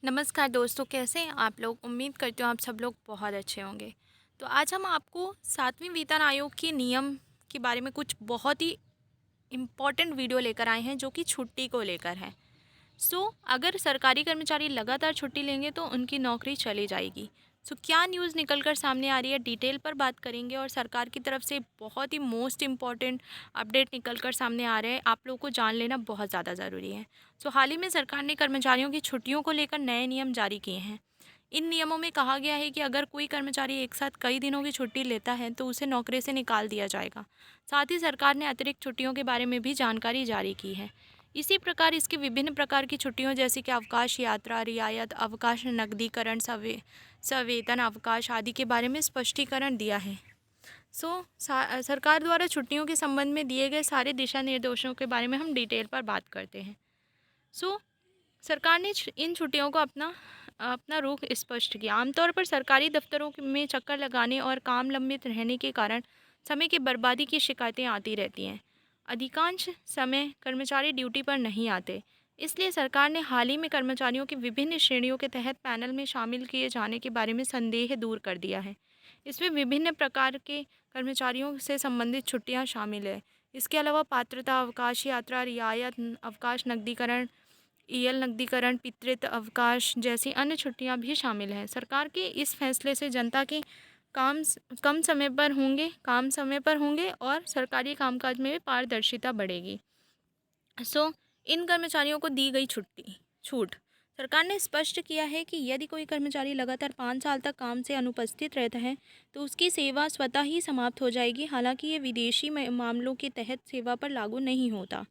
नमस्कार दोस्तों, कैसे हैं आप लोग। उम्मीद करती हूँ आप सब लोग बहुत अच्छे होंगे। तो आज हम आपको 7वें वेतन आयोग के नियम के बारे में कुछ बहुत ही इम्पॉर्टेंट वीडियो लेकर आए हैं जो कि छुट्टी को लेकर है। अगर सरकारी कर्मचारी लगातार छुट्टी लेंगे तो उनकी नौकरी चली जाएगी। क्या न्यूज़ निकल कर सामने आ रही है, डिटेल पर बात करेंगे। और सरकार की तरफ से बहुत ही मोस्ट इम्पॉर्टेंट अपडेट निकल कर सामने आ रहे हैं, आप लोगों को जान लेना बहुत ज़्यादा ज़रूरी है। हाल ही में सरकार ने कर्मचारियों की छुट्टियों को लेकर नए नियम जारी किए हैं। इन नियमों में कहा गया है कि अगर कोई कर्मचारी एक साथ कई दिनों की छुट्टी लेता है तो उसे नौकरी से निकाल दिया जाएगा। साथ ही सरकार ने अतिरिक्त छुट्टियों के बारे में भी जानकारी जारी की है। इसी प्रकार इसकी विभिन्न प्रकार की छुट्टियों जैसे कि अवकाश, यात्रा, रियायत अवकाश, नकदीकरण, सवेतन अवकाश आदि के बारे में स्पष्टीकरण दिया है। सरकार द्वारा छुट्टियों के संबंध में दिए गए सारे दिशा निर्देशों के बारे में हम डिटेल पर बात करते हैं। सरकार ने इन छुट्टियों को अपना रुख स्पष्ट किया। आमतौर पर सरकारी दफ्तरों में चक्कर लगाने और काम लंबित रहने के कारण समय की बर्बादी की शिकायतें आती रहती हैं। अधिकांश समय कर्मचारी ड्यूटी पर नहीं आते, इसलिए सरकार ने हाल ही में कर्मचारियों की विभिन्न श्रेणियों के तहत पैनल में शामिल किए जाने के बारे में संदेह दूर कर दिया है। इसमें विभिन्न प्रकार के कर्मचारियों से संबंधित छुट्टियां शामिल है। इसके अलावा पात्रता अवकाश, यात्रा, रियायत अवकाश, नकदीकरण, ईएल नकदीकरण, पितृत्व अवकाश जैसी अन्य छुट्टियां भी शामिल हैं। सरकार के इस फैसले से जनता के काम समय पर होंगे और सरकारी कामकाज में भी पारदर्शिता बढ़ेगी। इन कर्मचारियों को दी गई छूट। सरकार ने स्पष्ट किया है कि यदि कोई कर्मचारी लगातार 5 साल तक काम से अनुपस्थित रहता है तो उसकी सेवा स्वतः ही समाप्त हो जाएगी। हालांकि ये विदेशी मामलों के तहत सेवा पर लागू नहीं होता।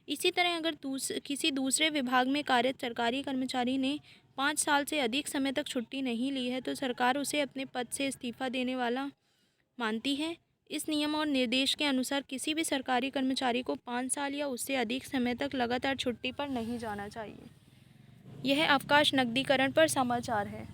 इसी तरह अगर किसी दूसरे विभाग में कार्यरत सरकारी कर्मचारी ने 5 साल से अधिक समय तक छुट्टी नहीं ली है तो सरकार उसे अपने पद से इस्तीफा देने वाला मानती है। इस नियम और निर्देश के अनुसार किसी भी सरकारी कर्मचारी को 5 साल या उससे अधिक समय तक लगातार छुट्टी पर नहीं जाना चाहिए। यह अवकाश नकदीकरण पर समाचार है।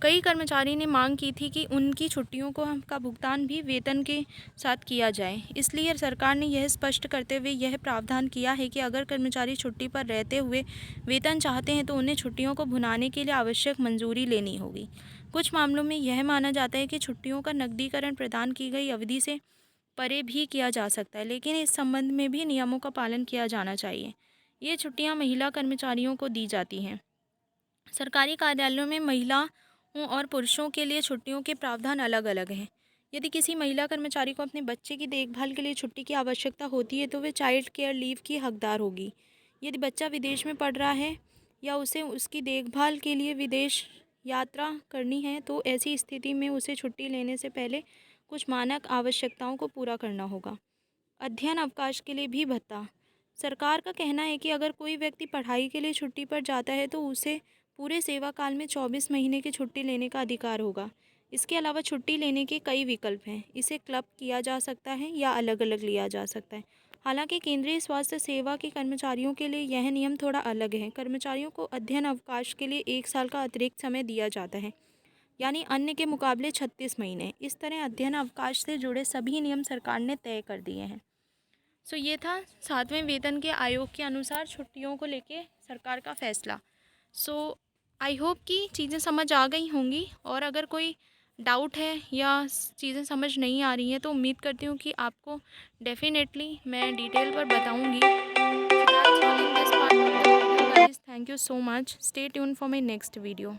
कई कर्मचारी ने मांग की थी कि उनकी छुट्टियों का भुगतान भी वेतन के साथ किया जाए। इसलिए सरकार ने यह स्पष्ट करते हुए यह प्रावधान किया है कि अगर कर्मचारी छुट्टी पर रहते हुए वेतन चाहते हैं तो उन्हें छुट्टियों को भुनाने के लिए आवश्यक मंजूरी लेनी होगी। कुछ मामलों में यह माना जाता है कि छुट्टियों का नकदीकरण प्रदान की गई अवधि से परे भी किया जा सकता है, लेकिन इस संबंध में भी नियमों का पालन किया जाना चाहिए। ये छुट्टियाँ महिला कर्मचारियों को दी जाती हैं। सरकारी कार्यालयों में महिलाओं और पुरुषों के लिए छुट्टियों के प्रावधान अलग अलग हैं। यदि किसी महिला कर्मचारी को अपने बच्चे की देखभाल के लिए छुट्टी की आवश्यकता होती है तो वे चाइल्ड केयर लीव की हकदार होगी। यदि बच्चा विदेश में पढ़ रहा है या उसे उसकी देखभाल के लिए विदेश यात्रा करनी है तो ऐसी स्थिति में उसे छुट्टी लेने से पहले कुछ मानक आवश्यकताओं को पूरा करना होगा। अध्ययन अवकाश के लिए भी भत्ता। सरकार का कहना है कि अगर कोई व्यक्ति पढ़ाई के लिए छुट्टी पर जाता है तो उसे पूरे सेवा काल में 24 महीने की छुट्टी लेने का अधिकार होगा। इसके अलावा छुट्टी लेने के कई विकल्प हैं। इसे क्लब किया जा सकता है या अलग अलग लिया जा सकता है। हालांकि केंद्रीय स्वास्थ्य सेवा के कर्मचारियों के लिए यह नियम थोड़ा अलग है। कर्मचारियों को अध्ययन अवकाश के लिए 1 साल का अतिरिक्त समय दिया जाता है, यानी अन्य के मुकाबले 36 महीने। इस तरह अध्ययन अवकाश से जुड़े सभी नियम सरकार ने तय कर दिए हैं। ये था 7वें वेतन के आयोग के अनुसार छुट्टियों को लेके सरकार का फैसला। आई होप कि चीज़ें समझ आ गई होंगी, और अगर कोई डाउट है या चीज़ें समझ नहीं आ रही हैं तो उम्मीद करती हूँ कि आपको डेफिनेटली मैं डिटेल पर बताऊँगी। Thank you so much. Stay tune for my next video.